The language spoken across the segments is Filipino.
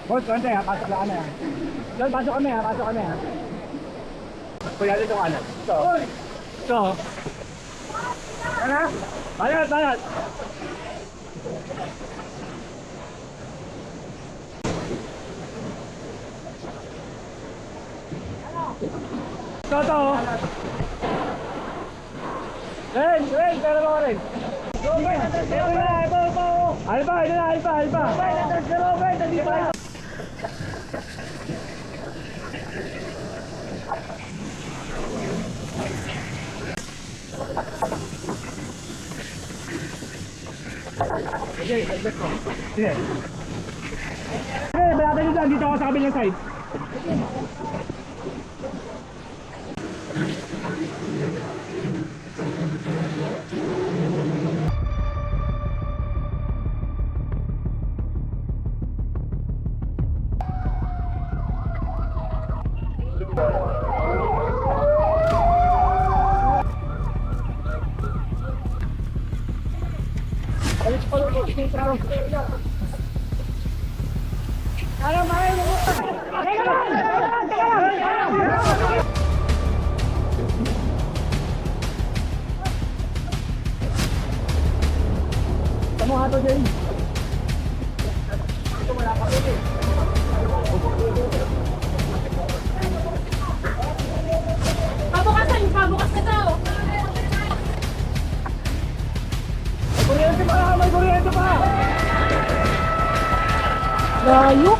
Boss, konti ha, pasok lang kami ha. Doon, pasok kami ha, pasok kami ha. Kuya, dito kanan. Ito. Ito. Ano? Bayad, bayad. Ito. Ren, pero mo rin. Alba, ito na, Alba. Sige, let's go. Sige. Sige, balatan nyo dyan. Dito ako sa kabilang side. Kamu ato dyan. Ito wala pa rin eh. Pabukas na daw. Kuryente pa! May kuryente pa! Layo.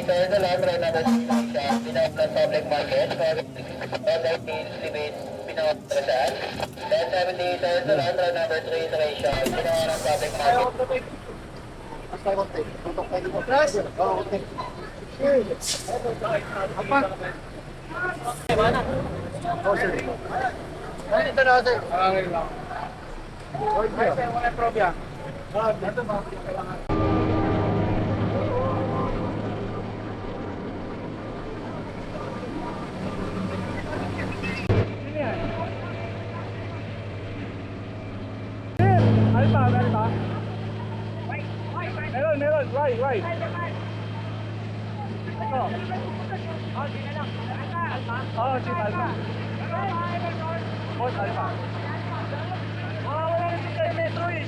Turn the left right number 3 shop, Pinoy Plus Public Market, Public Limit, Pinoy Plaza. 1070, turn the left right number 3 shop, Pinoy Plus Public Market. Ito na, sir. Wala probya. Ito ba? Alba. Meron, right. Ito. Si Alba. Boss, Alba. Wala na si Kay Metro eh.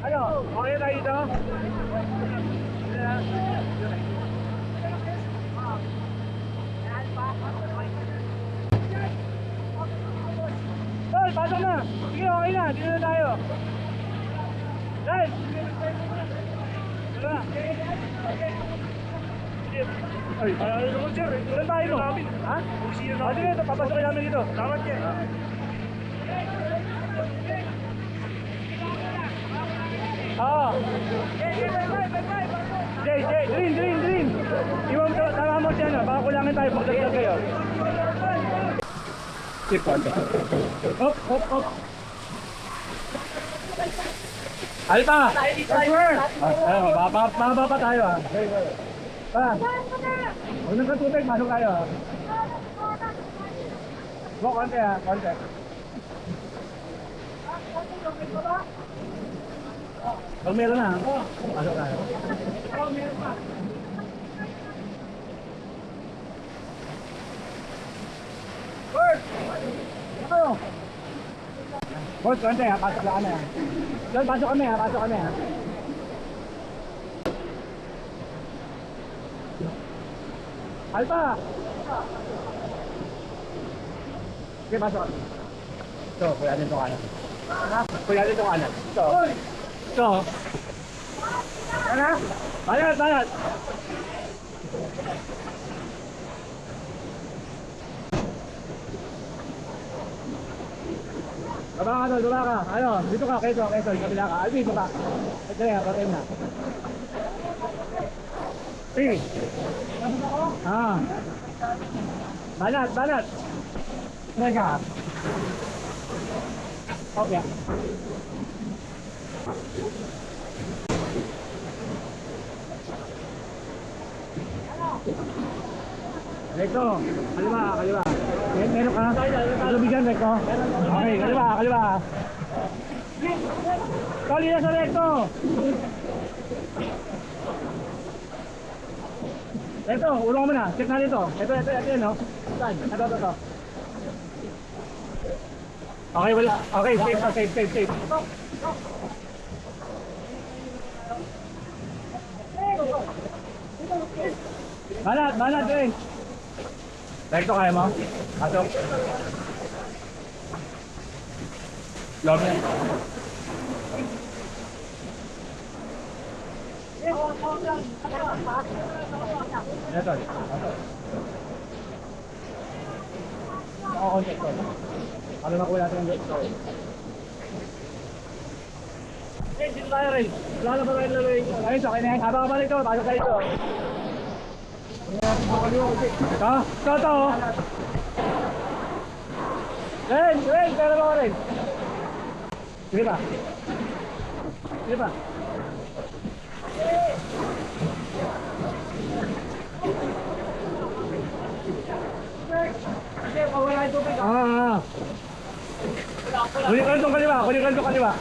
Ano? Okay tayo dito? Tol, pasok na! Sige, okay na. Dito na tayo. Guys! Dito na. Ay, ano ko sir? Ilan tayo mo? Ha? Sige, ito. Papasokin namin dito. Salamat yan. Dream. Iwan mo, tama mo siya na. Baka kulangin tayo. Pagdagdag kayo. Hop. Alpha! Ayun, mababa pa tayo ah. Pa, huwag nang katubig, masok tayo ah. Konti ah, konti. Pag meron na, pasok tayo. Boss, konti ha, pasok lang kami ha. Doon, pasok kami ha, pasok kami ha. Alpha! Sige, pasok. Ito, kuya din itong kanan. Kuya din itong kanan. Ito. Ito. Ano? Bayad, bayad. Baba ka doon, baba ka. Ano, dito ka, keso, kabila ka. Alvin, baba. Ito yan, patay na. Sige. Ah. Banat, banat. Teka. Okay. Rekto, kaliwa, kaliwa. Meron ka? Lubigan, Rekto. Okay, kaliwa, kaliwa. Kali na sa Rekto. Rekto, ulong mo na. Check na dito. Ito, yan, no? Saan? Ito. Okay, wala. Okay, safe. Banat, din. Rekto, kaya mo? Pasok. Loob niya. Ito. Nakakontek ko. Ano na kuya natin ang dito? Okay, dito tayo rin. Wala na ba tayo lalawin? Ayun, so okay na yan. Habang kabalik to, pasok tayo ito. Ito. Ren, kaya ba ko rin? Sige pa. Kunin ka itong kaliwa.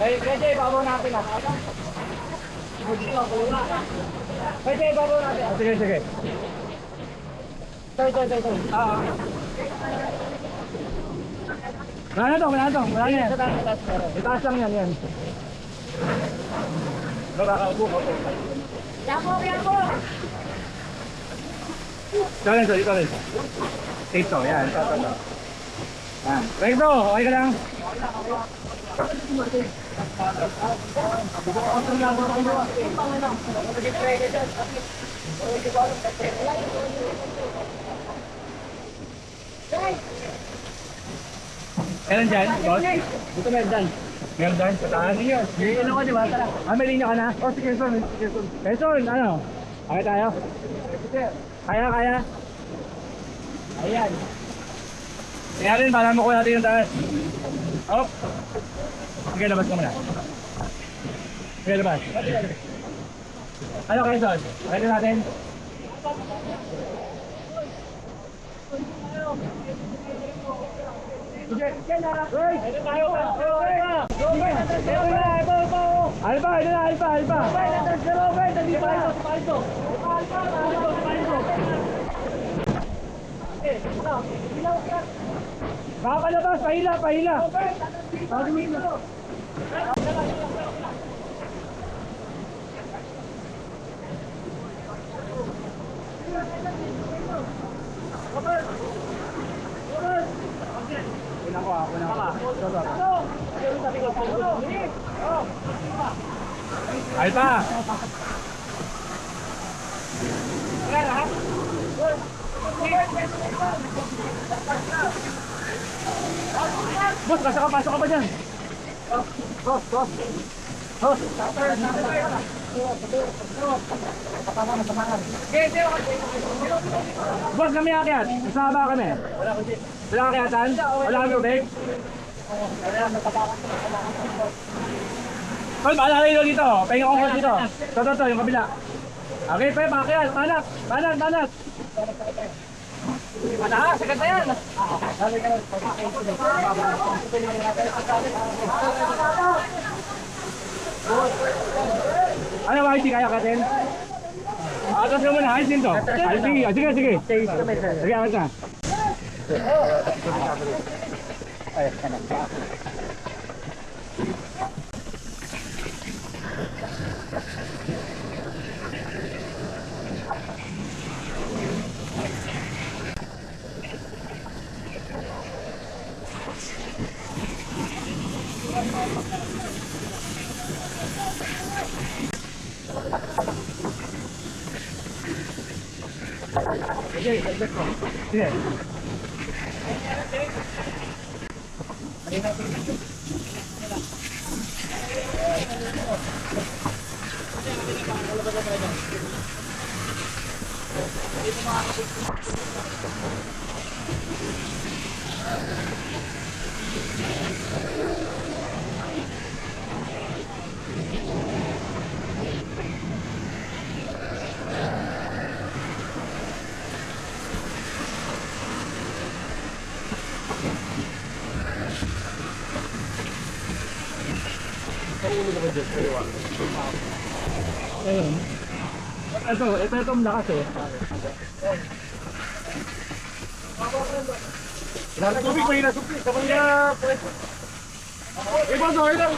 Pwede, ibabaw natin ah. Pwede, ibabaw natin. Sige. Ito. Wala na yan. Itaas lang yan. Nakakaupo ko. Yako! Ito rin. Ito, yan. Ito. Recto, okay ka lang? Meron dyan, boss? Dito meron dyan. Meron dyan? Sa taas? Meron ako, di ba? May linya ka na? Sige, son. Son, ano? Okay tayo? Kaya? Ayan. Kaya rin, para makuha natin yung taas. Oh. Sige, labas ka muna. Sige, labas. Ano kayo, son? Okay natin? Alba. Pahila. Alba! Boss, pasok ka ba dyan? Boss, kami akyat. Kasama kami. Wala akyatan? Wala kami ubig? Tol, paalala nyo dito. Pahinga ko dito. Ito, yung kabila. Okay, Pep, akyat. Banat. Sagat na yan. Ano ba, hindi kaya katin? Atas mo muna, ayos din to. Sige. Sige, akas na. Sige. Ayun. Ito ang lakas eh. Tubig pa hinasupli. Kapag niya... Iba so, ito.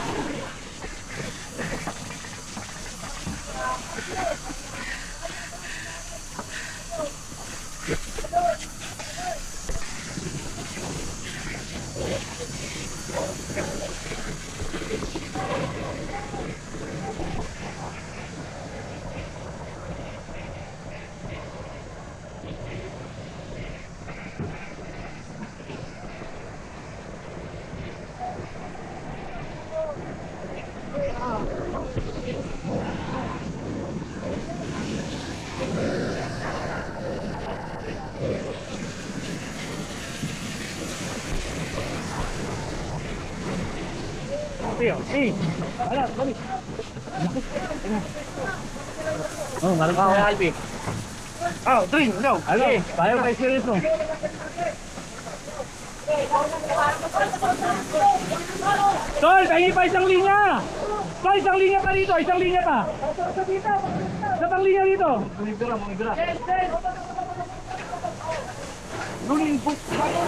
Ala, balik. Oh, malam ka Albi. Trin, go. Ano? Tayo pa experience mo. Tol, pahingi pa isang linya. Tol, isang linya pa dito, isang linya pa. Sa pang linya dito. Monigra.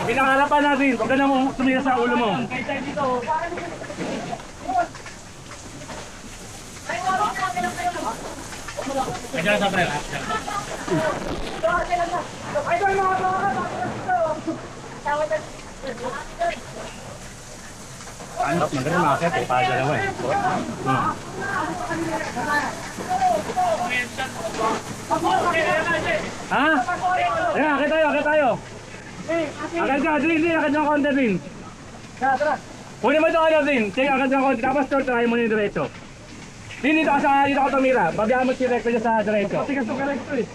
Pinangalapan natin, huwag ka na mo tumira sa ulo mo. Kaya sa prela. Ano, maganda makakit eh, para dalawa eh. Ha? Ayan, akit tayo. Akit ka, Drin, akit ng konti, Drin. Tara. Kunin mo ito ano, Drin. Sige, akit ng konti. Tapos try mo yung diretso. Dito ka tumira. Babiyaan mo si Recto dyan sa diretso. Patigas ito ka Recto eh.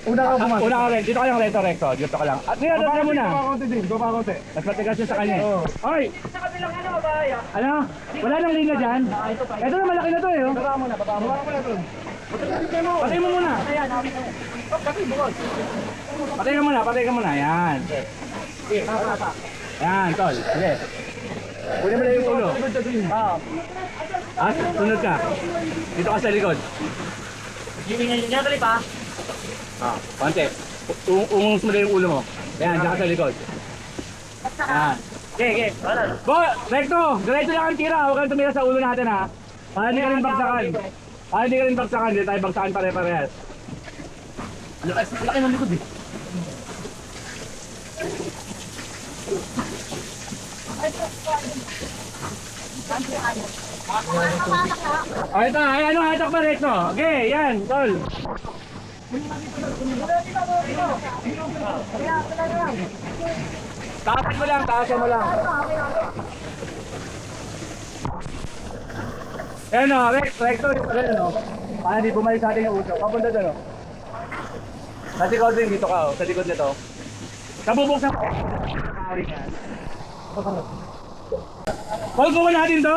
Una ka rin. Dito ka lang Recto. Dito ka lang. At nila, dito muna. Gopa konti. Mas matigas yun sa kanya. Okay. Sa kabilang ano, babaya. Ano? Wala nang linya dyan. Ito na, malaki na to eh. Baba mo na to. Patay mo muna. Patay ka muna. Yan. Yan, tol. Sige. Kunin mo na yung ulo. Sunod ka. Dito ka sa likod. Gimingan niya kalip ha. Konti. Ungus mo na yung ulo mo. Yan, dyan ka sa likod. Yan. Okay. Recto! Diretso lang ang tira. Huwag kang tumira sa ulo natin ha. Para hindi ka rin bagsakan. Hindi tayo bagsakan pare-parehas. Laki ng likod eh. Ito, ano hatak pa Recto? Okay, yan, tol. Taasan mo lang. Ayan o, recto yung pala no. Para di bumalik sa atin yung uso. Papunta doon o. Sa likod din dito ka o, sa likod nito. Nabubuksan ko. Paul, kuha natin to.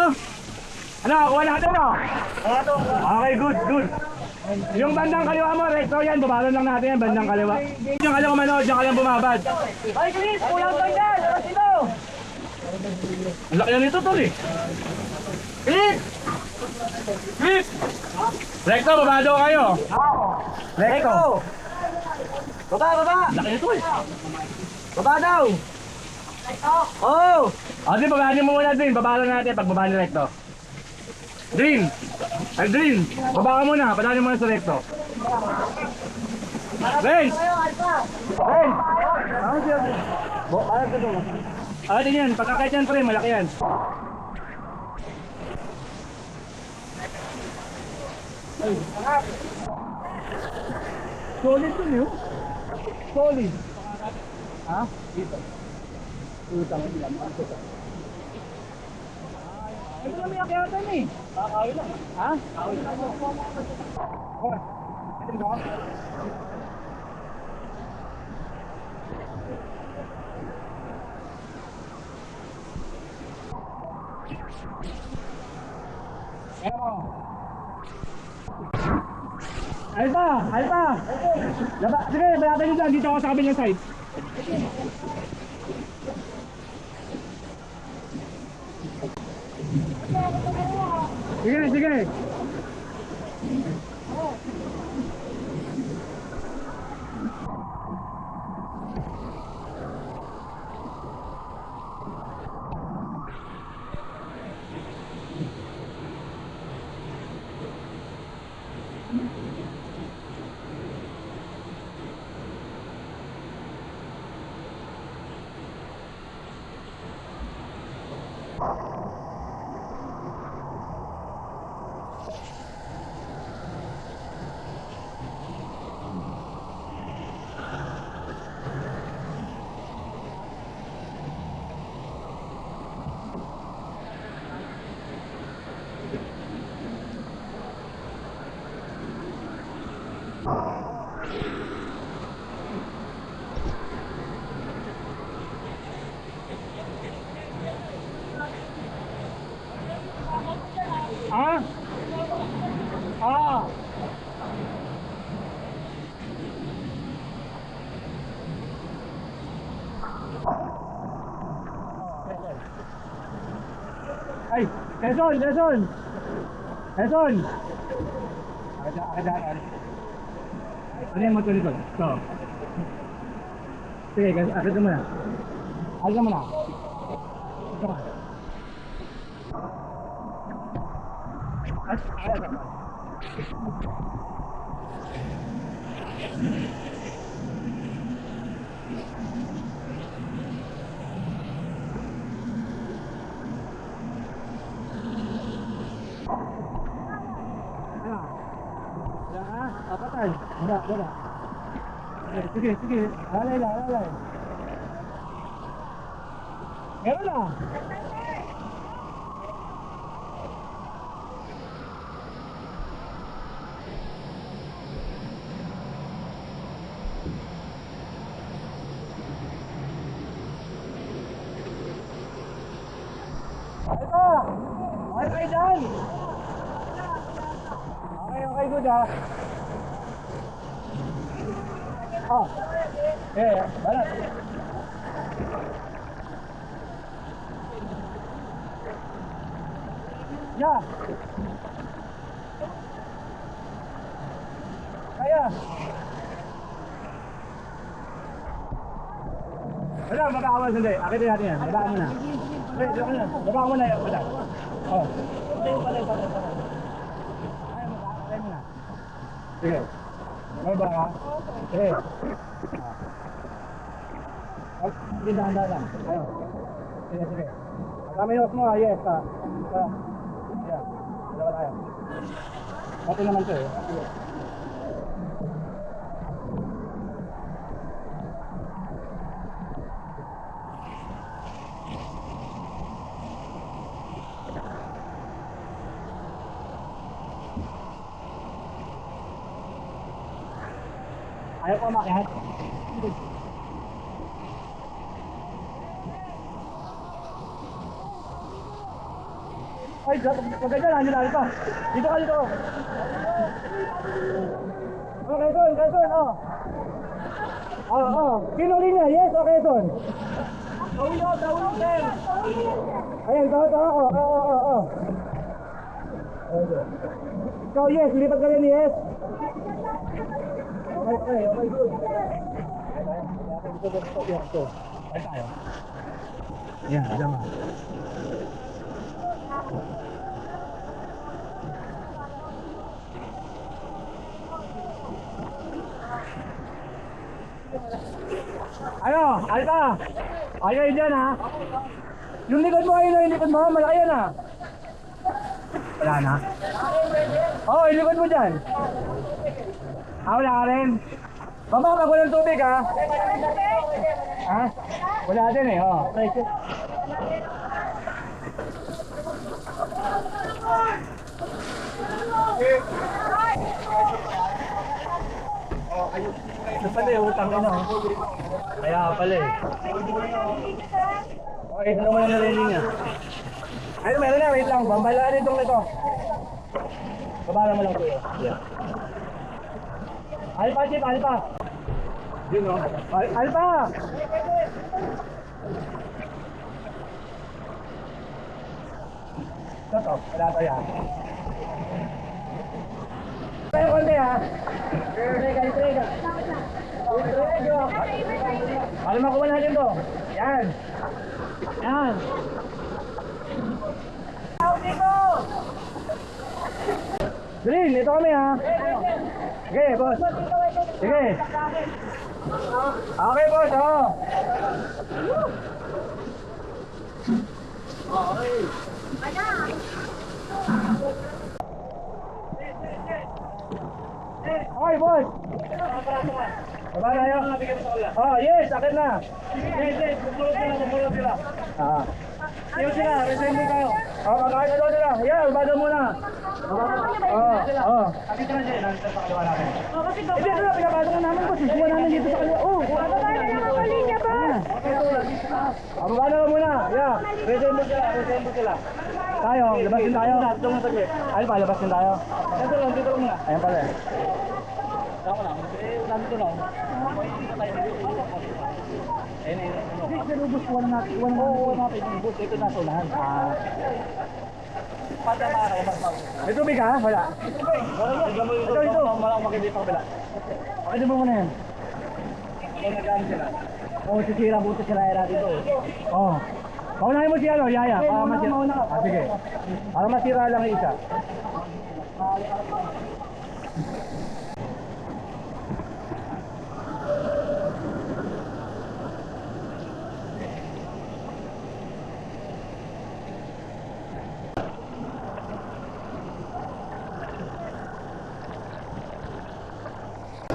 Ano, kuha natin o. Okay, good, good. Yung bandang kaliwa mo, recto yan, babalon lang natin yan, bandang kaliwa. Diyan ka lang umano, diyan ka lang bumabad. Ay, Chris! Kulang pa yan! Labas ito! Ang laki na nito, tol eh. Clip! Clip! Recto, babado kayo. Recto. Baba, baba! Laki nito eh. Baba daw! Oh! O, di, babado mo muna din, babalo natin pag babado recto. Green! Ay, green! Baba ka muna, padali muna sa recto. Race! Race! Ano siya? Ano siya ito? Ah, din yan, pagkakait yan pre, malaki yan. Ay, solid to niyo? Solid. Ha? Dito. Utang lang. Ito na may akyatan eh. Kakawin lang. Ha? Kakawin lang. Oh. Ito ba? Alta! Alta! Sige, balatan nyo dyan. Dito ako sa kabilang side. Sige, sige. Ah? Ah. Ay, Quezon, Quezon. Quezon. Akadaan. Ano yung motor nito? Ito. Sige, akad ka muna. Akad ka muna. Ito ka. Apatan. Wala. Sige, sige. Alay lang, alay. Meron na. Ito! Okay dyan! Okay, good ha. Ah, balat. Ya. Kaya. Wala, magkakawan sandali. Akitin natin yan. Baba mo na. Wait, baba mo na yan. Oh. Ay, magkakawan mo na. Sige. May ba ka? Sige. Hindi dahan-dahan lang. Ayaw. Sige, sige. Kami yung mo, yes. Yeah. Dalawa tayo. Pati naman ito eh. Sige. Ayaw ko umakyat. Ay, maganda lang, nilali pa. Dito ka, dito. Okay, Quezon, oh. Kinuli niya, yes, okay, Quezon. Dawin, sir. Ayan, ako. Ikaw, yes, lipat ka rin, yes. Okay, good. Ito. Ay tayo. Yan, dama. Ano, Alpa? Ayaw yun dyan, ha? Yung likod mo, ayun, yung likod mo, malaki yan, ha? Wala na? Oo, yung likod mo dyan. Wala ka rin? Baba, pag walang tubig, ha? Ha? Wala din, eh, oh. Ito pala yung utang ina. Kaya pala eh. Okay, ito naman ang narinig niya. Ay, meron na, wait lang. Bambalaan itong ito. Babala mo lang ito eh. Yeah. Alpa, Chip, Alpa. Yun o. Alpa! Ito, wala to yan. Tayo konti ha. Trega. Para makuha natin to. Yan. Green, ito kami ha. Sige, boss. Sige. Okay, boss. Okay. Okay, boss. Baba tayo. Yes, akin na. Yes, bumulot sila. Sino sila? Resemble kayo. Magkakita daw sila. Yeah, baba muna. Kapit na siya. Nandito sa kaliwa namin. Hindi na, pinapasok na namin, boss. Isuwa namin dito sa kaliwa. Baba na nakakalinya, boss. Baba na muna. Yeah, resemble sila. Tayo, labas din tayo. Ay pa, labas din tayo. Dito lang muna. Ayan pala eh. Ako lang. Nandito lang. Pero bus, iwan natin yung bus. Ito nasa unahan. May tubig ha? Wala. Ito. Malang makikita pa kabila. Pakita mo muna yan. Ako nag-ano sila. Sisira buto sila natin ito. Paunahin mo si Yaya. Para masira. Sige. Para masira lang yung isa.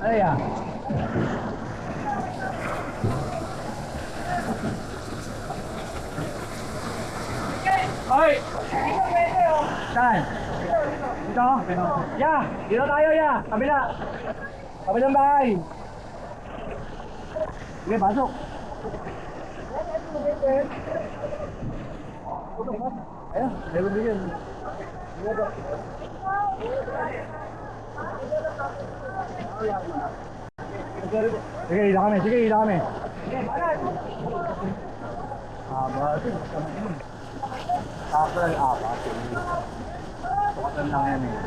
Ayan. Hoy! Saan? Dito? Ya! Dito tayo, ya! Kabila! Kabilang bahay! Sige, pasok! Ayan, meron din yan. Sige, hila kami. Batin. Batin. Batin lang yan eh.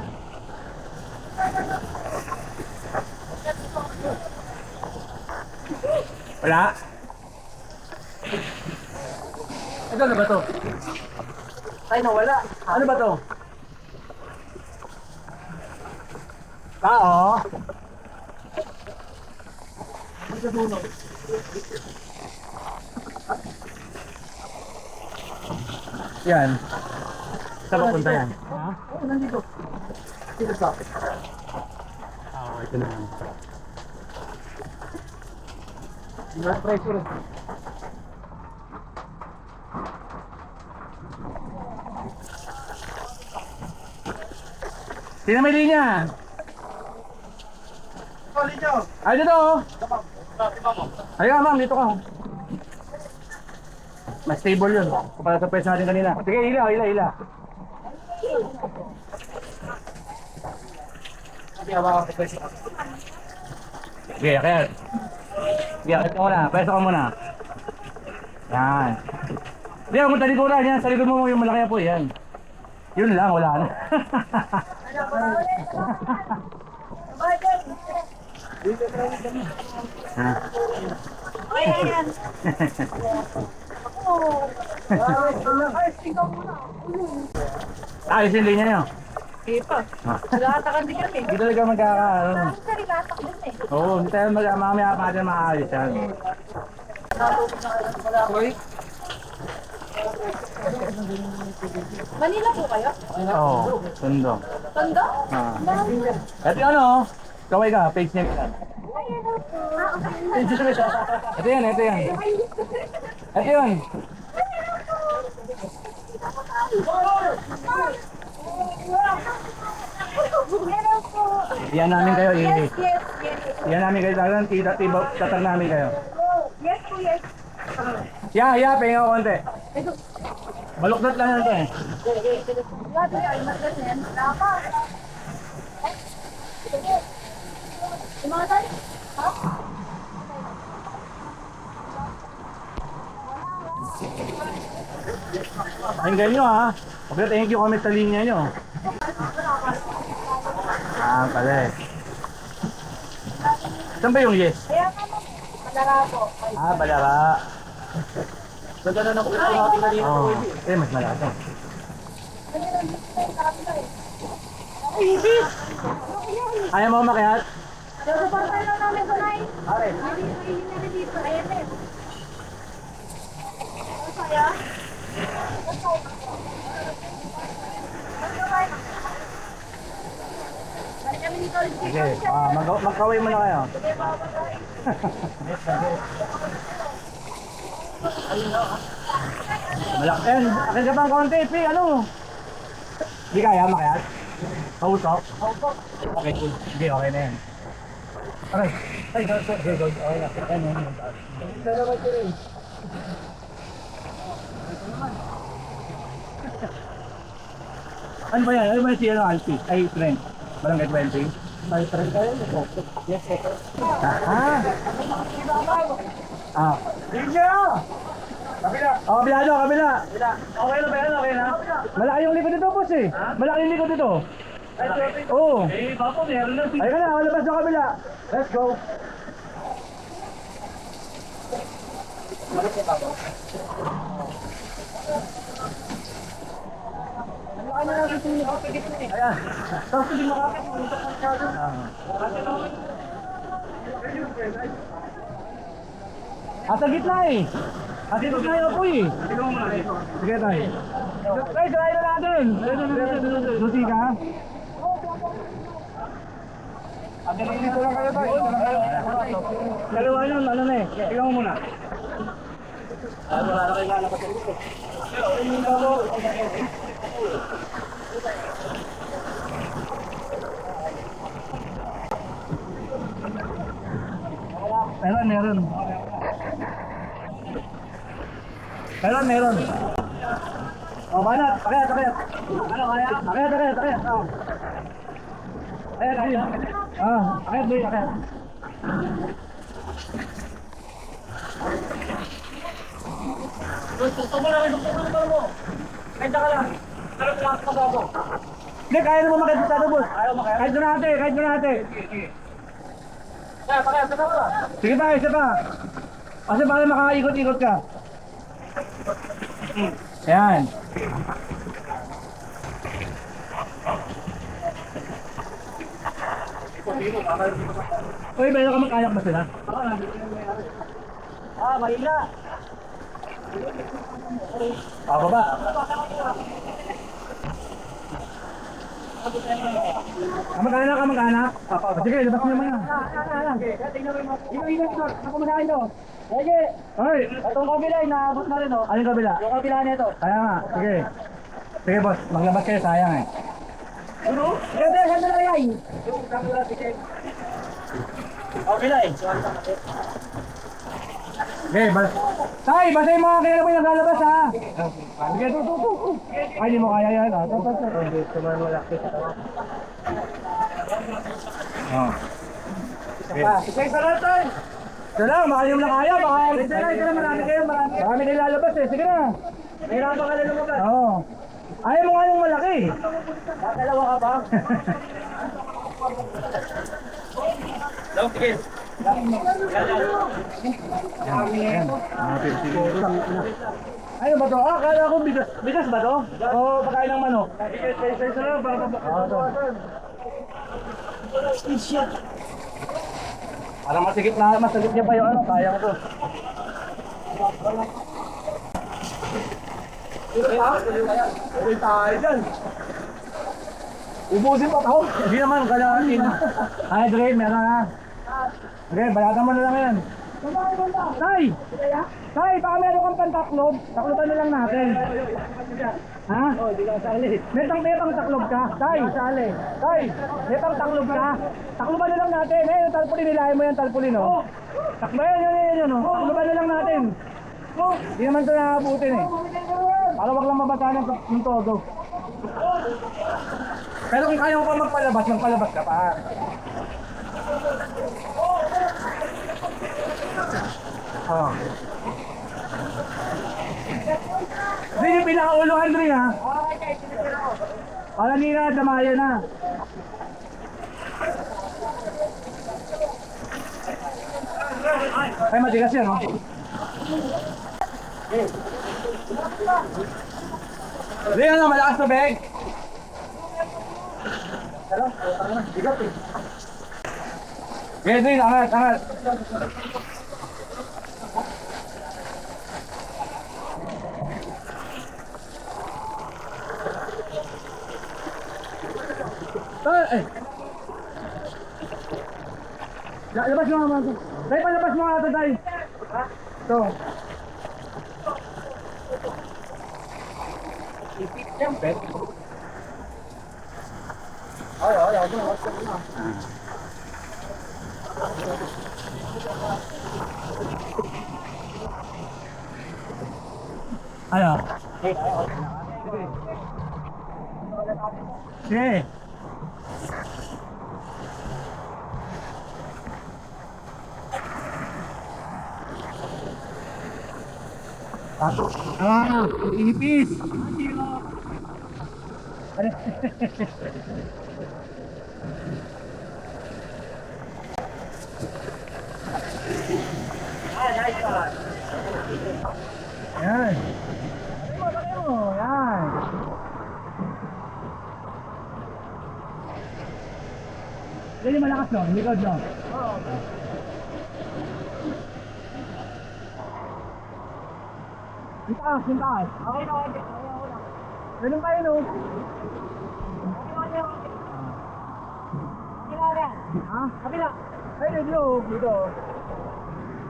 Wala? Ito na ba to? Ay, nawala. Ano ba to? Tao? Yan. Saan papunta yan? Ha? Oo, nandito. Dito sa akin. Ito na yan. Blood pressure. Sino may linya? Linya. Ay, dito oh. Ayun ma'am, dito ka. Mas stable yun. Kumpara sa pwesto natin kanina. Sige, hila. Sige, kaya. Sige, kaya ka muna. Pwesto ka muna. Yan. Hindi, huwag mo talikuran yan. Sa likod mo yung malaki po yan. Yun lang, wala na. Ayos yung linya nyo. Sige pa. Nagkakatakan din kami. Hindi talaga magkakaano. Sarilatak din eh. Oo, hindi tayo mamaya pa natin maayos yan. Manila po kayo? Oo, sundo. Tondo? Ito ano, kaway ka, page name ka. Ito yan. Ito yun. Hello po. Iyan namin kayo, Yes. iyan namin kayo, tatar namin kayo. Yes po, yes. Pahinga ko konti. Baluktot lang yan ito eh. Lahat ay magaling. Dapat. Yung mga tayo? Ha? Pakinggan nyo ha. Pagka thank you comment sa linya nyo. Pala eh. Saan ba yung yes? Kaya nga mo. Madara po. Balara. Ganda na ng ulo natin kanina. Oo. Mas malaki. Ayaw mo makihat? Susuportahan lang namin ko na eh. Are. Hindi dito. Ayan eh. Ano kaya? Balik kami ni College. Sige. Magkaway muna kayo. Malaki. Akin ka pang konti, Pi. Ano? Hindi kaya makihat? Kausok? Okay, cool. Sige, okay na yan. Okay. Ay, go. Okay na. Ano ba yan? Ano ba yung si Alpi? Ay, Trent. Barangay 20. May Trent kayo? Yes, sir. Linya! Kabila! Kabila! Okay na ba yan? Okay na? Malaki yung likod dito, boss eh. Malaki yung likod dito. Oo. Papo, meron na. Ay ka na, labas sa kabila. Let's go. Ayan. Tapos hindi makakit. Sa gitna eh. Sa gitna yung apoy eh. Sige tayo. Ay, try na natin. Lucy ka? Dito lang kayo tayo. Dalawa yun, ano na eh. Tingnan mo muna. Wala na kayo nga nakasaligot eh. Meron. Oh, banat. Akayat. Ano, kaya? Akayat. Oh. Akayat. Akayat. Gusto mo na rin mo. Kaya ka lang. Ano pumasok ka ako? Hindi, kaya naman makikita ito, boss. Ayaw makaya. Kahit doon natin. Kaya, pakaya ka ba? Sige pa, isa pa. Kasi para makaikot-ikot ka. Ayan. Uy, meron ka mag-ayak ba sila? Mahina. Baba. Kamag-anak. Sige, labas mo naman yan. Ako manahin to. Sige. Hoy, Itong kabila, inaabot na rin, oh. anong kabila? Yung kabila nito. Kaya nga, sige. Sige boss, maglabas kayo, sayang eh. Ganda na yan. Okay na eh. Okay, Tay, basta yung mga kilala mo yung naglalabas ha. Sige, tu. Ay, di mo kaya yan ha. Hindi, tumahan mo lakit. Oh. Sige, sarap Tay. Sige lang, baka yung na kaya, baka... Sige lang, marami kayo, marami. Marami kayo lalabas eh, sige na. Mahirapan ka na lumabas. Oo. Ayaw mo nga yung malaki. Dalawa ka ba? Daw, sige. Ano ba to? Ah, kala ko bigas. Bigas ba to? O pagkain ng manok? Isa lang, para pa... Para masigit niya pa yung ano, kaya ko to. Uy tayo dyan. Ubusin pa ako. Hindi naman, kailangan. Ay, Dre, meron na. Okay, bayatan mo na lang yan. Tay! Tay, baka meron kang pantaklob. Takloban na lang natin. Ha? Oh, di ka sali. Metang taklob ka. Tay! Tay! Metang taklob ka. Takloban na lang natin. Eh, yung talpulin, nilahin mo yung talpulin, oh. Takloban, yun, oh. Takloban na lang natin. Hindi naman ito nakabutin, eh. Para wag lang mabasa ng todo. Pero kung kaya mo pa magpalabas ka pa. Oh. Hindi yung pinakauluhan rin ha. Para nila damaya na. Ay matigas yan oh. Hindi ano, malakas na beg. Bigat eh. Ganyan, angat. Eh. Labas mo nga ito. Dahil palabas mo nga ito, Day. Ito. Pet. Ay. Ano? Sige. Ipis. Nice one. Yan. Yan. Dali malakas no, likod no. Yung taas. Okay na. Ganun tayo no. Ha? Kabila. Ay, dito.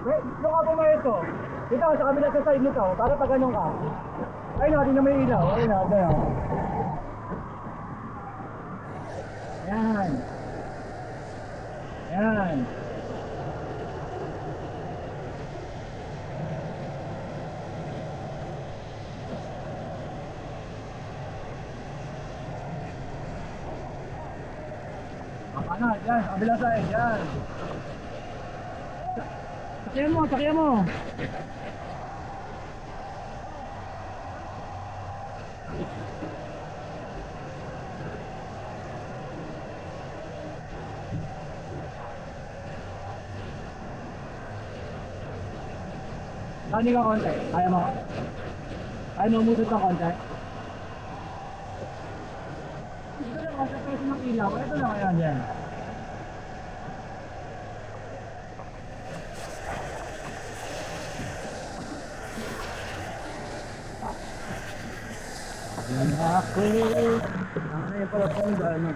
Wait, dito ka pumayito. Dito sa kabila sa side nito, para pag ganun ka. Ay no, di na may ilaw. Ay no, ganun. Yan. Ano, yan, sa kabila side, yan. Sakyan mo. Saan ka konti? Kaya mo? Kaya mo umusot ng konti? Ito lang, sa peso ng ilaw. Ito lang ngayon yan. Ako. Ano yung pala po yung ano?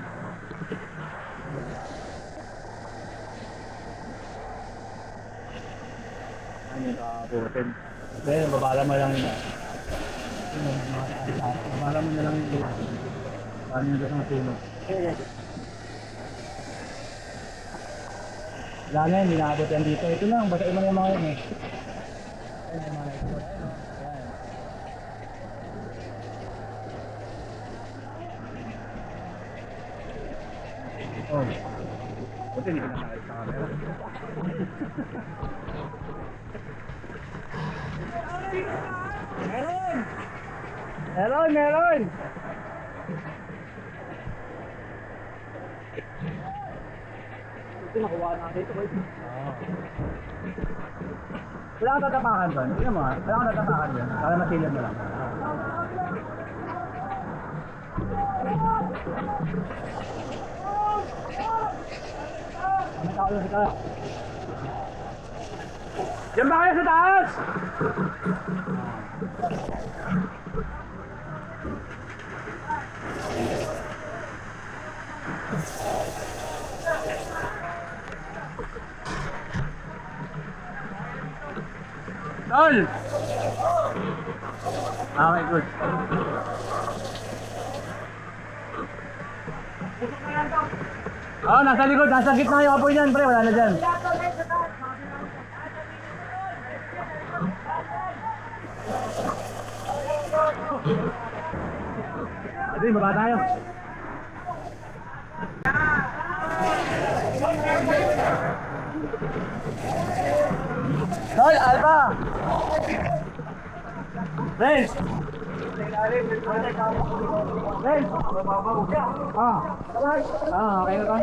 Ano yung nakabutin? Then, babala mo lang yun. Babala mo na lang yung paano yung gusto ng tulog. Wala na yun, hindi nakabot yan dito. Ito lang, basain mo na yung mga yun eh. Ayan yung mga ito. Ayan. Oh. Buti hindi ko na nakit sa camera. Meron! Meron! Meron! Ito nakuha natin ito. Wala kang tatapakan doon. Tingnan mo ha. Wala kang tatapakan doon. Para masilip mo lang. Ano tao yun? Ito. Diyan ba kayo sa taas? Tol! Okay, good. Nasa likod, nasa gitna yung apoy niyan, pre, wala na dyan. Adi, baba tayo. Tol, Alpha! Friends! Friends! Okay na to.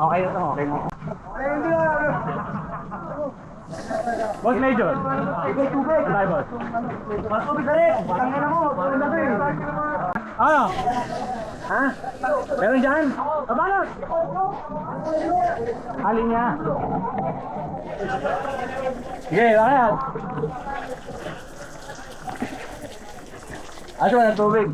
Okay na to, okay na. Boss Major. Ikaw tubig. Ay, boss. Mas tubig na rin. Tangin na mo. Tubig na rin. Ano? Ha? Meron dyan? Kabalot. Alin niya. Sige, bakit? Asa ba ng tubig?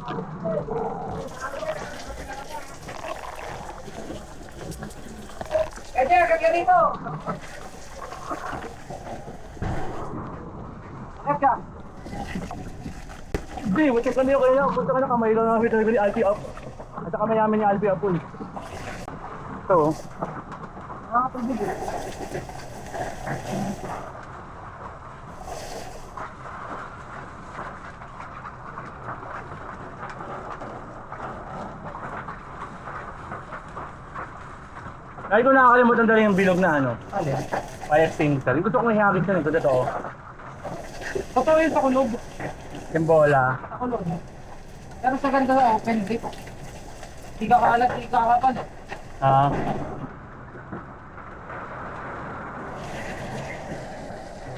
Kaya dito! Eka! Hindi, punta kami yung kanina. Punta ka na kamay lang namin talaga ni Alfie up. At saka mayaman ni Alfie up. Ito oh. Nakakapagod eh. Lagi ko nakakalimutan talaga yung bilog na ano. Ano yan? Fire extinguisher. Gusto kong ihagis yun. Ito totoo. Totoo yun sa kulog. Yung bola. Sa kulog. Pero sa ganda sa open dip. Di ka kaalat, di ka kapal. Ah.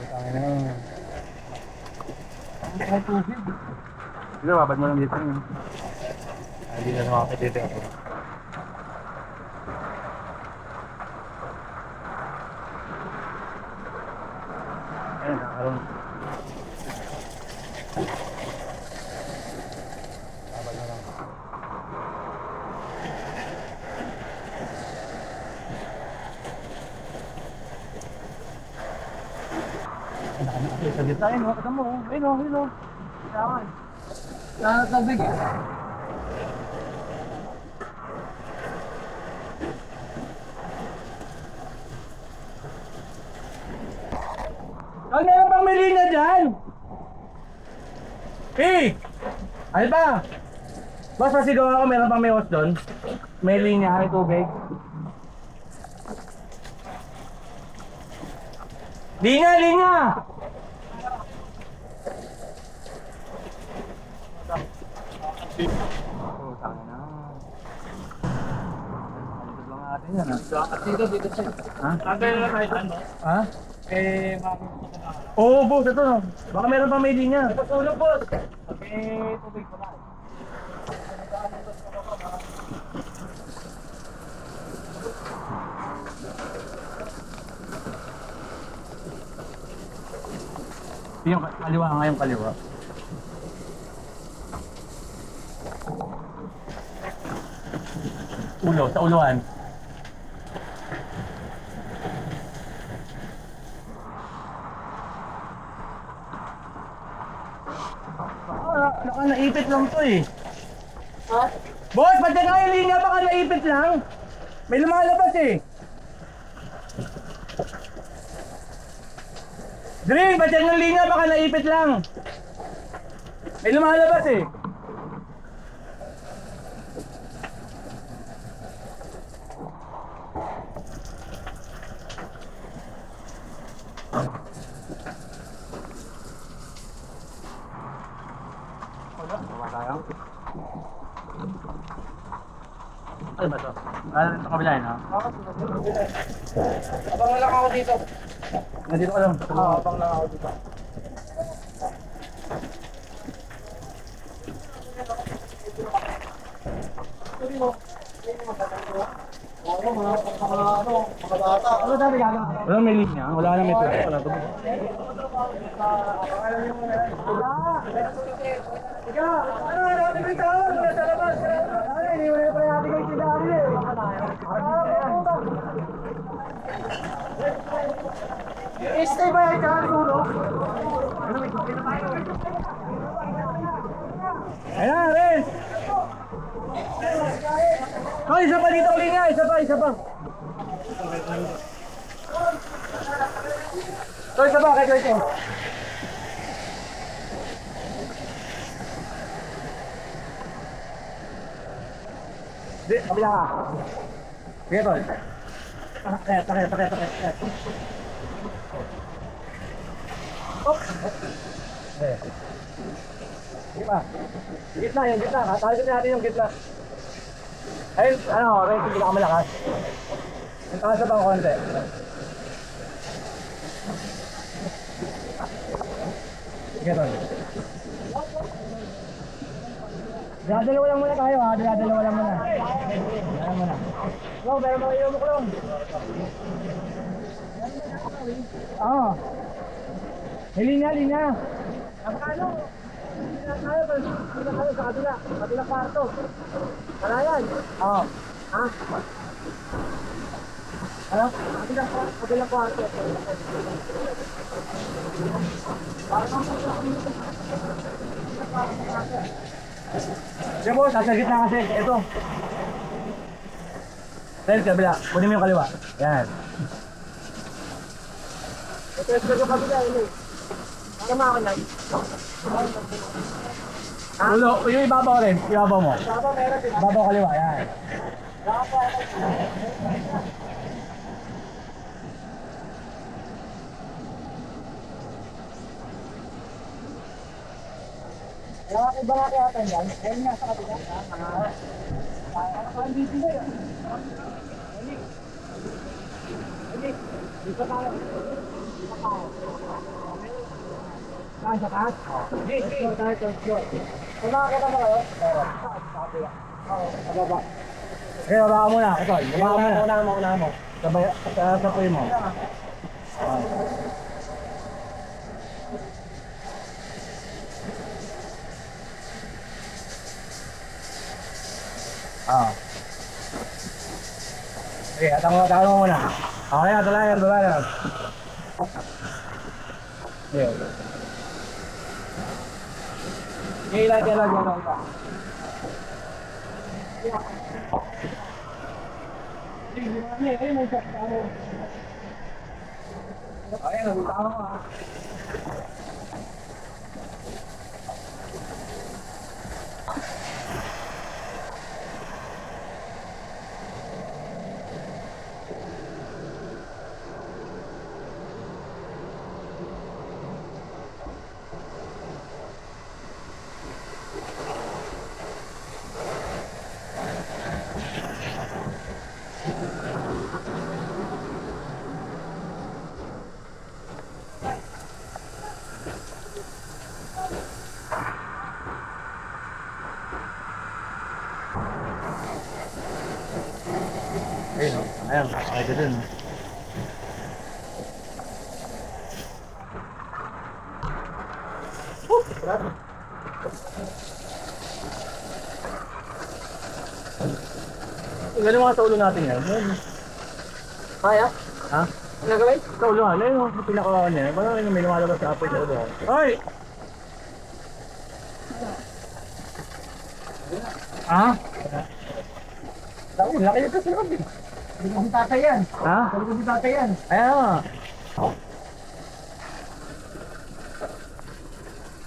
Tangin na. Ang tubig. Sige, babad mo lang dito. Hindi na nakakit dito ako. Ayun, nakakaroon. Babad mo lang. Ay, sa gitna yun, kita mo. Ayun o, ayun o. Yaman. Nakakabig eh. Ang meron pang may linya dyan! Eh! Ano ba? Boss, pasigaw ako, meron pang may hose doon. May linya, may tubig. Linya, linya! Oh, tanga na. Dito lang natin yan, ha? At dito siya. Ha? Tagay na tayo ano? Ha? Mami. Oo, boss, ito no. Baka meron pang may linya. Ito tulog boss. Tubig ko lang. Yung kaliwa nga yung kaliwa. Ulo, sa uluan. lang to eh. Ha? Boss, ba't yan nga yung linya? Baka naipit lang. May lumalabas eh. Dring, ba't yan yung linya? Baka naipit lang. May lumalabas eh. Ano ba to? Ano ito kabila yun ha? Abang lang ako dito. Nandito ka lang. Abang lang ako dito. Ano dami gano'n? Wala may linya. Wala na may plastic. Wala to. Stay ba yan dyan, Ulo? Ayan na, Ren! Oh, isa pa dito ulit nga. Isa pa. So, isa pa, kaya ito. Di, kabila ka. Sige, tol. Takaya. Sige pa. Gitna, yung gitna. Target natin yung gitna. Ayun, ano, Ren, hindi ka malakas. Yung taas na bang konti. Sige, tol. Dinadalawa lang muna tayo ha, dinadalawa lang muna. Go, pero mga iyo mo ko lang. Oo. May linya. Napakano? Tayo sa kabila kwarto. Kalayan. Oo. Ha? Ano? Kabila kwarto. Sige boss, nasa gitna kasi. Ito. Tayo sa kabila. Kunin mo yung kaliwa. Yan. Ito yung kabila. Para makakanay. Ulo, yung ibabaw rin. Ibabaw mo. Ibabaw kaliwa. Yan. Iba nga kaya ito yan. Ayun nga sa kabila. Ang dito na yun. Dito tayo. Saan sa taas? Dito tayo. Kung nakakita mo kayo? Sa kabila. Baba. Okay, baba ka muna. Ito, baba ka muna. Una mo. Sapoy mo. Sige, atang mo muna. Okay, atulayan. Sige. Sige, ilagay lang yung ito. Okay, nagutama ko ha. Ayun, ay ka dun. Ganun mga sa ulo natin yan. Kaya? Ha? Nagawin? Sa ulo ha? Ayun yung pinakawan niya. Parang may lumalabas sa apoy sa ulo. Hoy! Ha? Laki nito sa loob eh. Hindi ko si tatay yan. Ha? Hindi ko si tatay yan. Ayaw nga.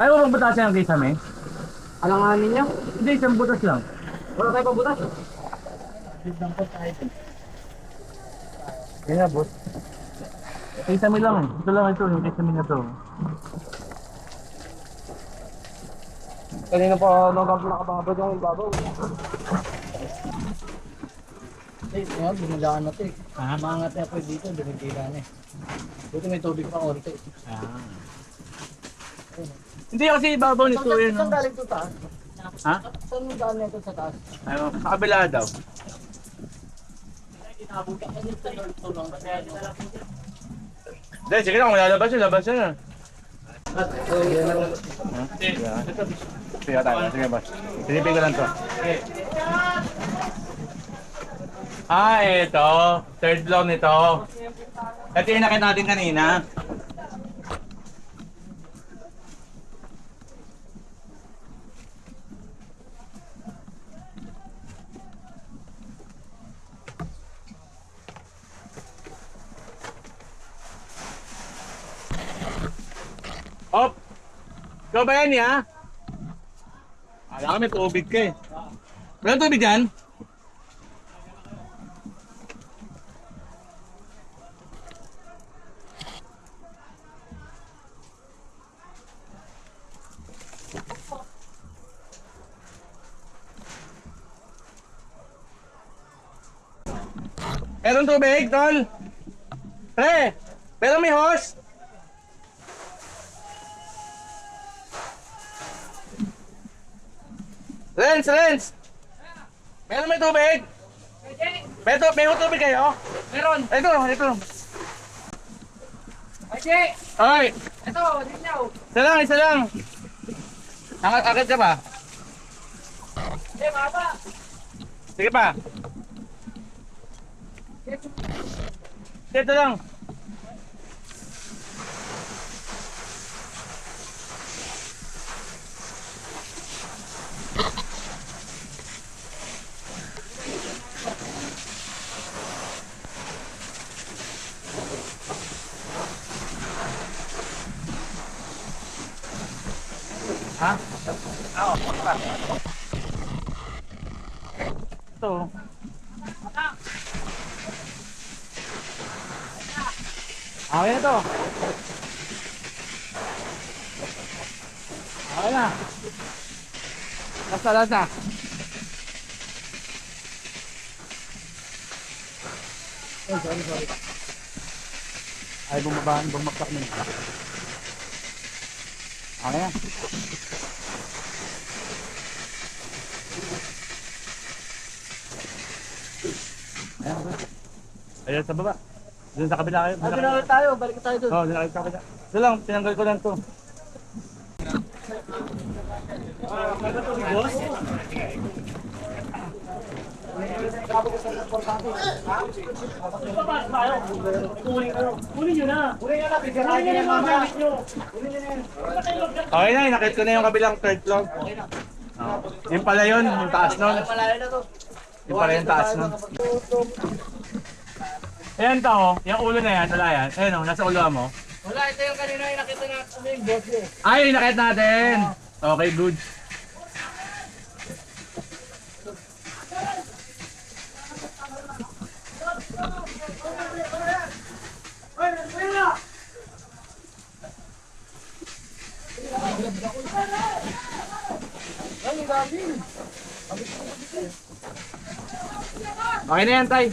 Ayaw mo bang butasin ang kisame? Alanganin niya. Hindi, isang butas lang. Wala tayo pabutas. Yan na, boss. Kisame lang eh. Ito lang ito, yung kisame na to. Kanina pa nakababad yung babaw. Eh, ngayon, binilaan natin eh. Ha? Maangat na po dito, binigila na eh. Buti may tubig pa konti. Hindi kasi ibabaw nito yun. Saan galing ito taas? Ha? Saan mo galing ito sa taas? Ayaw, sa kabila daw. Hindi, sige lang, lalabas yun, labas yun ah. Sige tayo, sige boss. Silipin ko lang to. Ah, ito. Third floor nito. Ito yung nakita natin kanina. Op! Ikaw ba yan, ya? Alam ko may tubig ka eh. Walang tubig dyan? Meron tubig, tol? Pre! Pero may hose? Renz! Meron may tubig? May tubig kayo? Meron! Ito. Ajay! Ay! Ito, dinyaw! Isa lang. Akit ka pa? Eh, baba! Sige pa. Ito lang. Ha? Oo, pa. Ito. Okay na to. Okay na. Lasa. Oh, sorry. Ay, bumagsak na. Okay na. Ayan sa baba. Doon sa kabila kayo. Doon tayo, balik tayo doon. Oo, doon sa kabila. Ito lang, tinanggal ko lang to. Okay na, inakit ko na yung kabilang third floor. Yung pala yun, yung taas nun. Malayo na to. Yung pala yung taas nun. Ayan to, yung ulo na yan, wala yan. Ayan o, nasa ulo mo. Wala, ito yung kanina yung nakita natin yung boss eh. Ay, inakit natin! Okay, good. Okay na yan, Tay.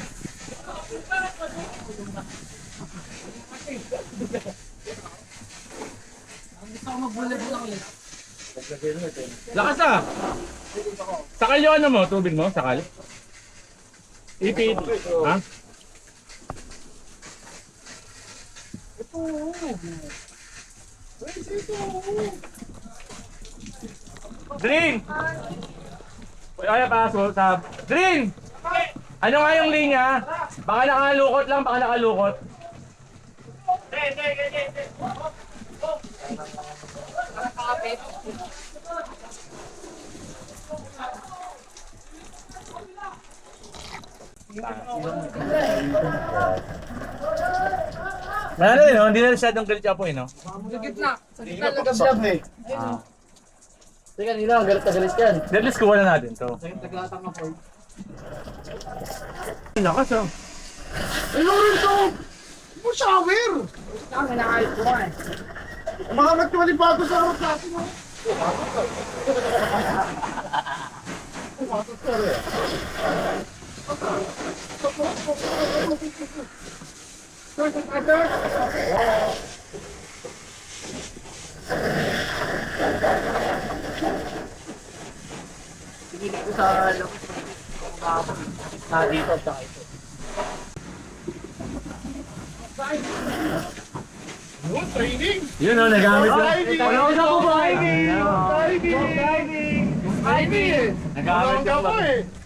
Lakas ah! Sakal yung ano mo, tubig mo, sakal? Ipit. Ha? Dring! Ay, paso, tab. Dring! Ano nga yung linya? Baka nakalukot lang, baka nakalukot. Ano yun, hindi na masyadong galit siya po no? Sa gitna. Sa gitna nagab-lab eh. Teka nila, galit na galit yan. At least kuha na natin to. Tagatang ako. Lakas ah. Ano rin to? Mo shower! Ang inaayos ko nga eh. Umahangat ko bago sa harap natin mo. Sige dito sa labas. Dito sa ito. Training! Yun o, nagamit ko. Diving! Wala ko ba? Diving! Diving! Nagamit ko ba?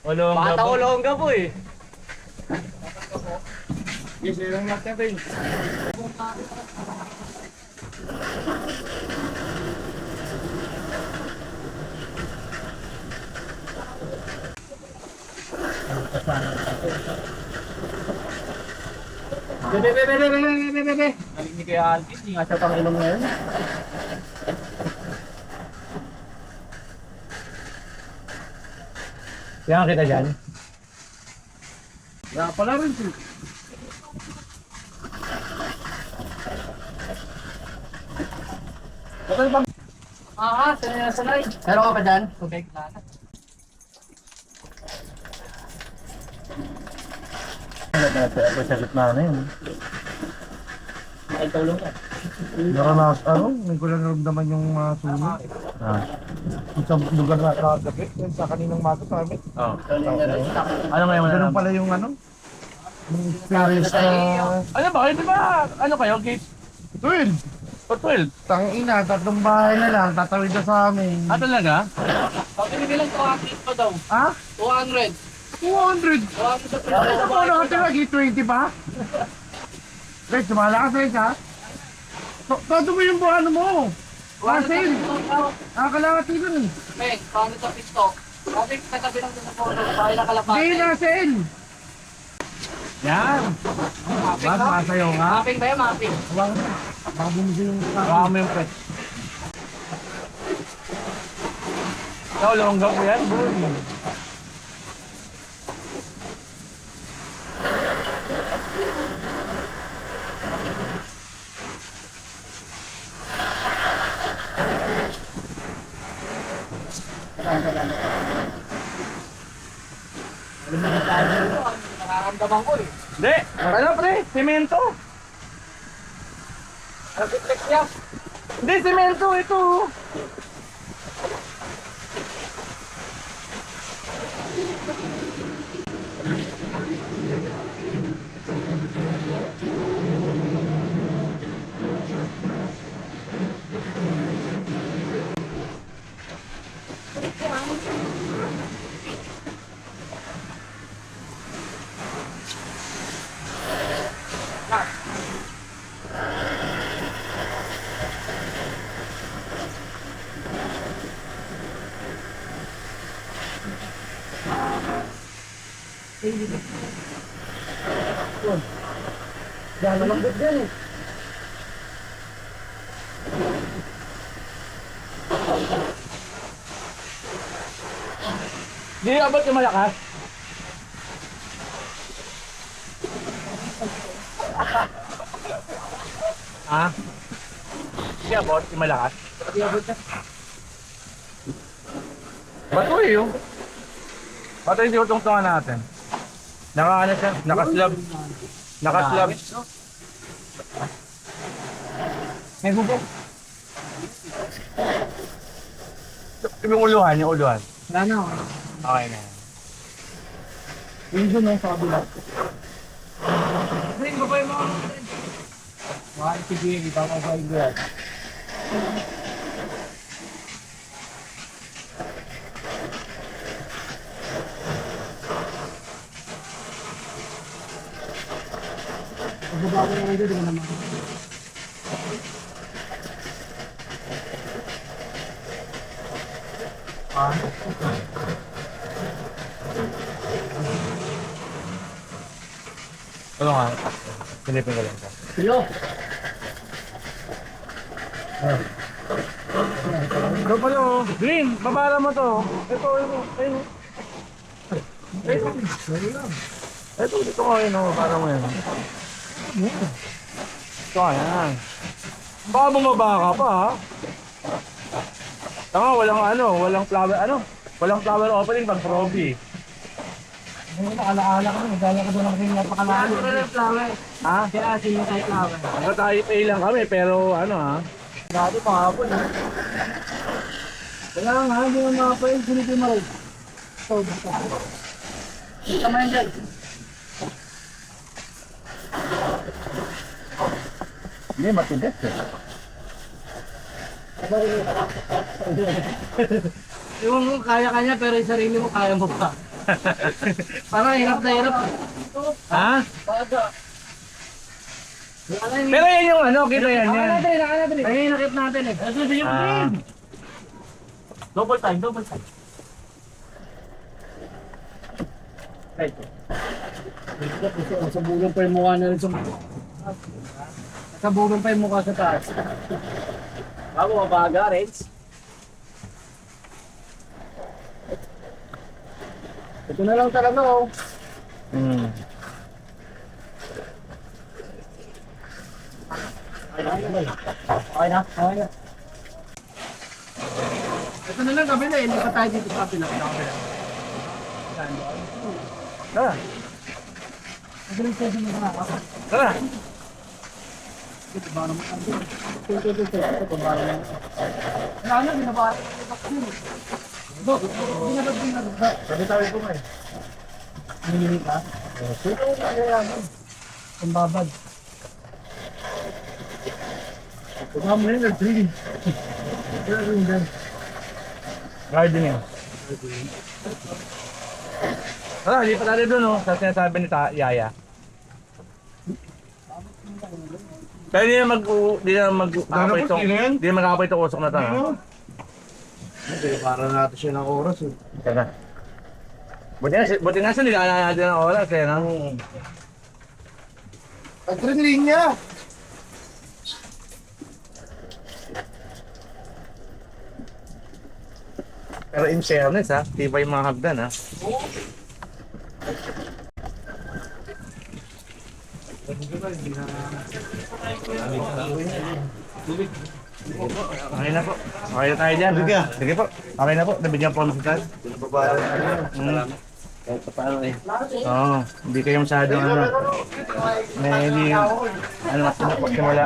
Ulong Bata ka ko po. longga po eh. Yes, lang natin. Bebe. Galing ni Kuya Alvin, hindi nga siya pang inom ngayon. Yan kita dyan. Kaya pala rin siya. Sanay. Pero ka ba dyan? Tubig na. Ako sa gitna na yun. Ay, tulong ka. Naranas, may ko lang naramdaman yung sunog. Ah. Sa lugar na kagabi, sa kaninang maga sa amin. Oh. Ano ngayon Ganun na pala yung yung experience na... Ano ba? Di ba? Ano kayo? Gate 12! o 12? Tangina, 3 bahay na lang, tatawid na sa amin. Ah, talaga? Sabi ni bilang 200 pa daw. Ha? 200. 200! 200 Ano na kasi lagi, 20 pa? Guys, sumalakas na isa. Todo mo yung buhano mo. Marcel, nakakalakati nun eh. Peng, paano sa pisto? Sabi, katabi lang sa photo. Bahay na kalapate. Hindi, Marcel! Yan! Mapping Mas ba? masayaw nga. Mapping ba yan? Mapping. Baka bumigay yung Baka mo yung pet. Ikaw, longga ko yan. Boy. Nakaramdaman ko eh. Hindi! Ano pre? Semento! Nag-flex yan. Hindi, semento ito! Yan, malambot yan eh. Hindi abot yung malakas. Ha? Hindi abot yung malakas. Bato eh yung. Bato yung tinutungtungan natin. Naka-ano siya? Naka-slab. Naka-slab. May bubok. Yung uluhan, yung uluhan. Wala na. Okay na yan. Yung doon yung sa kabila. Ring ko pa yung mga mga sige, iba ko sa iyo. Pagbabago na ito, di ba naman? Ano nga? Silipin ko lang ito. Yo. Ito pala oh. Green, babala mo to. Ito, ayun. Ito, dito ko ayun oh. Babala mo yan. Ito, ayan. Baka bumaba ka pa ha. Tama, walang flower opening pag probi. Ayun, nakalaala ka nun. Dala ka doon kasi napakalalo. Ha? Kaya asin yung type flower. Hanggang tayo pay lang kami, pero ano ha? Dati pangapon ha. Kaya nga, hindi mo makapain. Silipin mo rin. Ito, basta. Ito mo yan dyan. Hindi, matigas eh. Yung kaya kanya pero yung sarili mo kaya mo pa. Parang hirap na hirap. Ha? Baga. Pero yan yung ano, kita yan yan. Naka natin eh. Ayun, nakip natin eh. Ito yung Ah. Double time. Sa bulong pa yung mukha na rin sa bulong pa yung mukha sa taas. Bago mabaga, Reds. Ito na lang talaga oh. Hmm. Okay na. Ito na lang kabila eh. Hindi pa tayo dito sa kabila. Tara, Magaling tayo sa mga ako. tara. Ito ba naman ang din? Ito ba naman? Wala na, binabara ko yung vaccine. Dok, binabag. Sabi tayo ko eh. Nangingi ka? Ito ang kagayaman. Ang babad. Pagka mo yun, nag-3. Kaya rin dyan. Gardening. Tara, lipat natin doon oh. Sa sinasabi ni Yaya. Kaya di na mag-apoy itong usok na ito. Ha? Hindi, para natin siya ng oras eh. Tara. Buti nga siya, nilalala natin ng oras eh. No? Pag-3 linya! Pero in fairness ha, tiba yung mga hagdan ha. Okay na po. Okay na tayo dyan. Ha? Sige po. Okay na po. Nabigyan po kami sa taas. Kahit pa paano eh. Oo. Hindi kayo masyadong ano. Hindi. Ano mas pinapagsimula.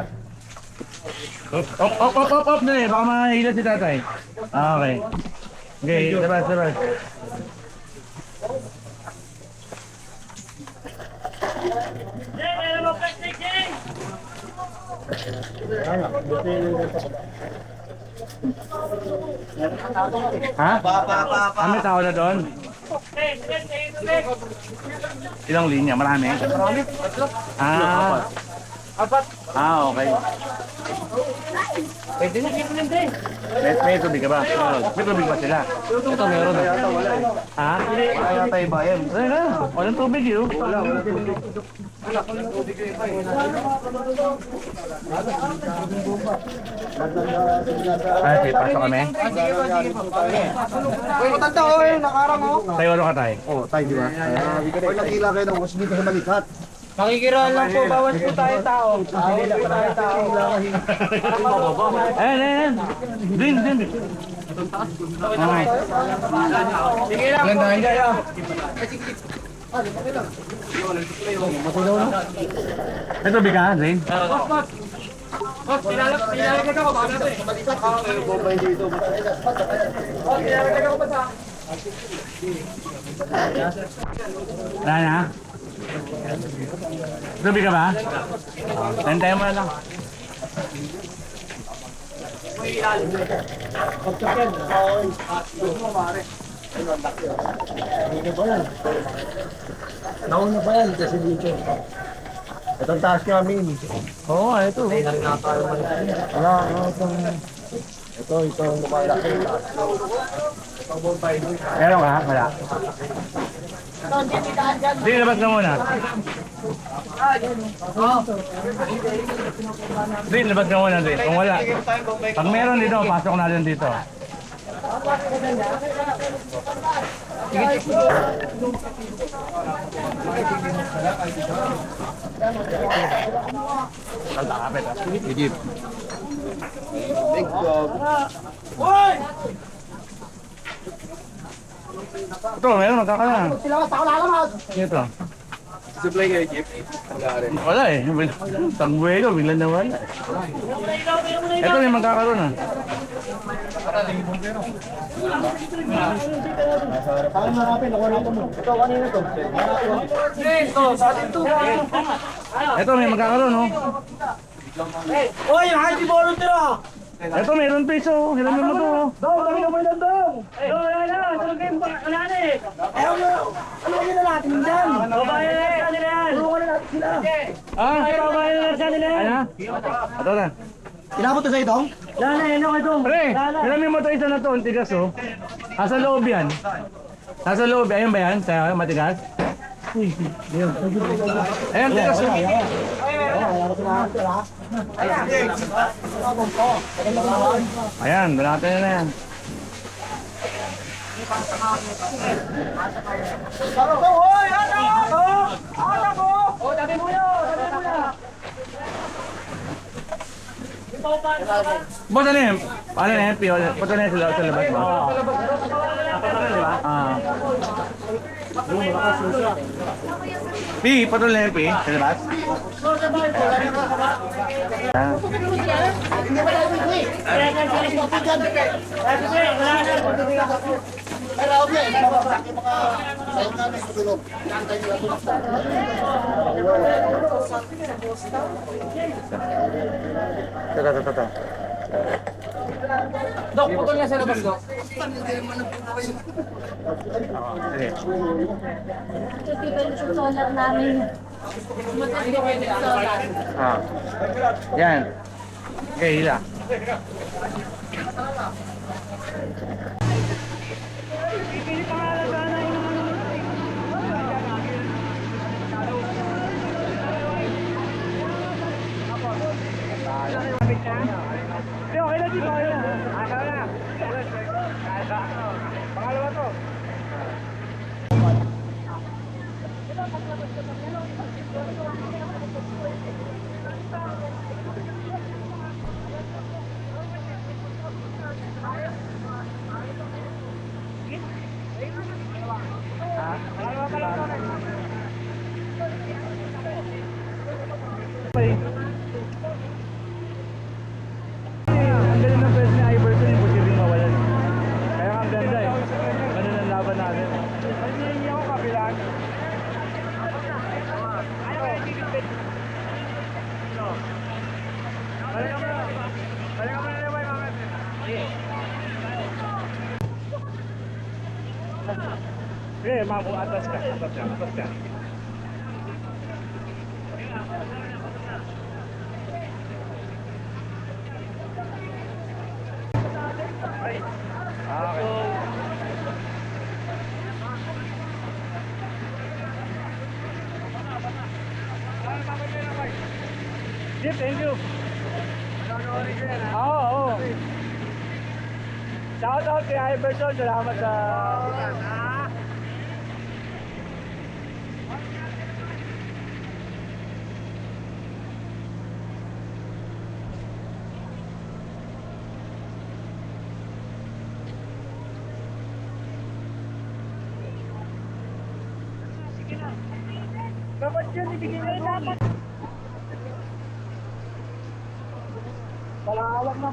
Op na eh. Baka mahihila si tatay. Okay. Okay, labas. Ha? May tao na doon? Ilang linya? Marami? Okay. Pwede na kito lang din. May tubig ka ba? May tubig ba sila? Ito meron na. Ha? Kaya tayo bayan. Wala na. Walang tubig yun. Wala tubig. Ay, pasok kami. Uy, matanda ko eh, nakarang oh. Tayo ano ka tayo? Oo, tayo di ba? Uy, nagkila kayo ng was dito sa balikat. Makikiraan lang po, bawas po tayo tao. Bawas po tayo tao. Ayan. Din. Okay. Sige lang. Ilan tayo kaya? May tubig ka, Zane? Boss, pinalagay ako ba natin? Bombay dito. Pinalagay ako ba sa... Wala na? Tubig ka ba? Tantay mo na lang. Nauna pa yan kasi dito. Itong taas namin. Oo, ito. Wala, ito, lumalaki. Meron ka? Wala. Hindi, labas ka muna. Hindi, labas ka muna, hindi. Kung wala. Pag meron dito, pasok natin dito. Kapit, ah. Sige. Ito, meron magkakaroon. Sila ka sa kalalamag. Ito. Supply kayo, Jeep. Wala eh. Tangbuelo, biglang nawala. Ito may magkakaroon ah. Saan mo napin? Nakuha natin mo. Ito, kanina to. Ito, sa atin to. Ito may magkakaroon oh. Uy, yung high volunteer ah! Ito meron piso. Hiramin mo to oh. Dong, dami na mo yung dong! Wala na, tulogin pa, wala na eh! Ayaw mo, ano gina natin dyan? Babayan na sa nila yan! Tulungan na natin sila! Ah? Babayan na sa nila yan! Ano? Ito na. Inabot na sa'yo dong? Wala na, ano ka dong? Pre, hiramin mo to isa na to. Ang tigas oh. Nasa loob yan. Nasa loob. Ayun ba yan? Sa'yo, matigas? Ayun, tigas oh. Ayan, balatan na yan. Hoy! Ano? Ano ko? Oh, tabi mo yun! Tabi mo na! Boss, ano yun? Ano na yan? Punta na yan sa labas ba? Ah. Pi, patol na yan, Pi. Sa labas? Ah. Ito. Dok, putol niya sa labas, Dok. Sige. Ito solar namin. Solar. Ah. Yan. Okay, hila. Okay na dito, okay na. Pangalawa to. Ang galing ng pwes ni Iverson, imposibleng mawalan. Kaya ang ganda eh. Ganun ang laban natin. Hindi ako kapilan. Balik ka muna na ba yung mga sige, mabu atas ka. Atas ka. Jeep, thank you. Oo. Shout out kay Iverson. Salamat sa... Dapat yun, ibigay na dapat. Palawag na.